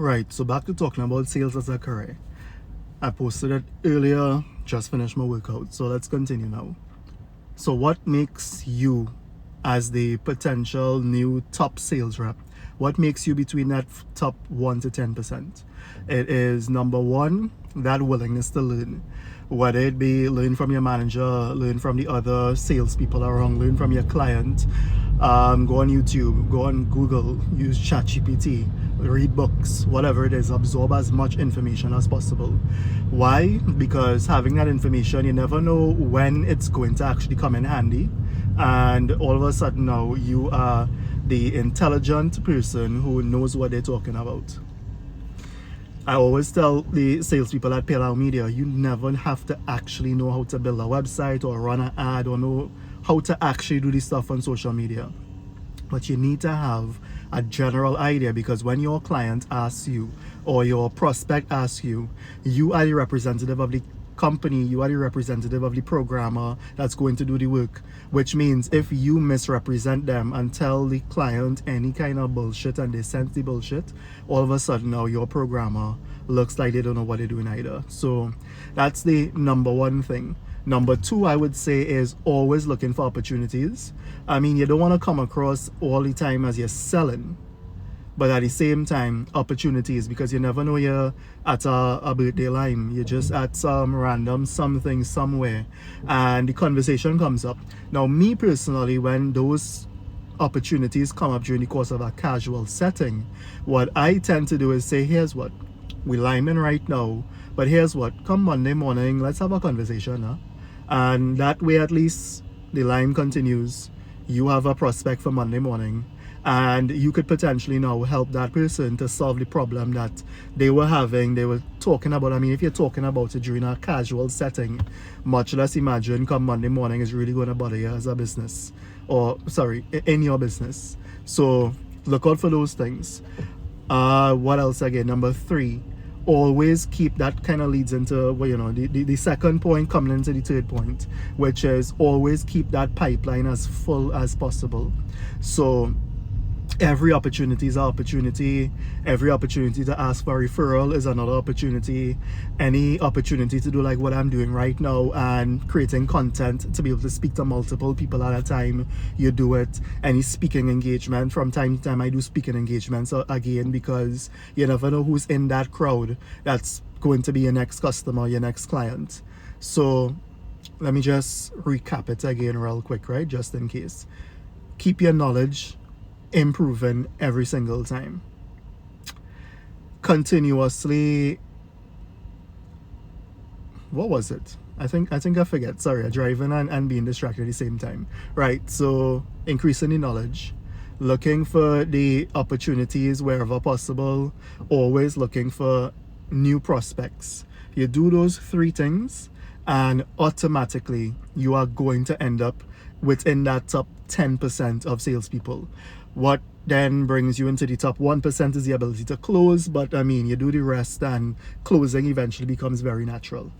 Right, so back to talking about sales as a career. I posted it earlier, just finished my workout, so let's continue now. So what makes you as the potential new top sales rep? What makes you between that top 1 to 10%? It is number one, that willingness to learn. Whether it be learn from your manager, learn from the other salespeople around, learn from your client, go on YouTube, go on Google, use ChatGPT, read books, whatever it is, absorb as much information as possible. Why? Because having that information, you never know when it's going to actually come in handy, and all of a sudden now you are the intelligent person who knows what they're talking about. I always tell the salespeople at PayLoud Media, you never have to actually know how to build a website or run an ad or know how to actually do this stuff on social media. But you need to have a general idea, because when your client asks you or your prospect asks you, you are the representative of the company, you are the representative of the programmer that's going to do the work. Which means if you misrepresent them and tell the client any kind of bullshit and they sense the bullshit, all of a sudden now your programmer looks like they don't know what they're doing either. So that's the number one thing. Number two, I would say, is always looking for opportunities. I mean, you don't want to come across all the time as you're selling, but at the same time, opportunities, because you never know you're at a birthday line. You're just at some random something somewhere, and the conversation comes up. Now, me personally, when those opportunities come up during the course of a casual setting, what I tend to do is say, here's what, we linemen right now, but here's what, come Monday morning, let's have a conversation, huh? And that way at least the line continues. You have a prospect for Monday morning, and you could potentially now help that person to solve the problem that they were having, they were talking about. I mean, if you're talking about it during a casual setting, much less imagine come Monday morning is really going to bother you as a business, or sorry, in your business. So look out for those things. What else again? Number three, always keep, that kind of leads into, well, you know, the second point coming into the third point, which is always keep that pipeline as full as possible. So every opportunity is an opportunity. Every opportunity to ask for a referral is another opportunity. Any opportunity to do like what I'm doing right now and creating content to be able to speak to multiple people at a time, you do it. Any speaking engagement, from time to time I do speaking engagements again, because you never know who's in that crowd that's going to be your next customer, your next client. So let me just recap it again real quick, right? Just in case. Keep your knowledge improving every single time. Continuously, what was it? I think I forget. Sorry, driving and being distracted at the same time. Right, so increasing the knowledge, looking for the opportunities wherever possible, always looking for new prospects. You do those three things and automatically you are going to end up within that top 10% of salespeople. What then brings you into the top 1% is the ability to close, but I mean, you do the rest and closing eventually becomes very natural.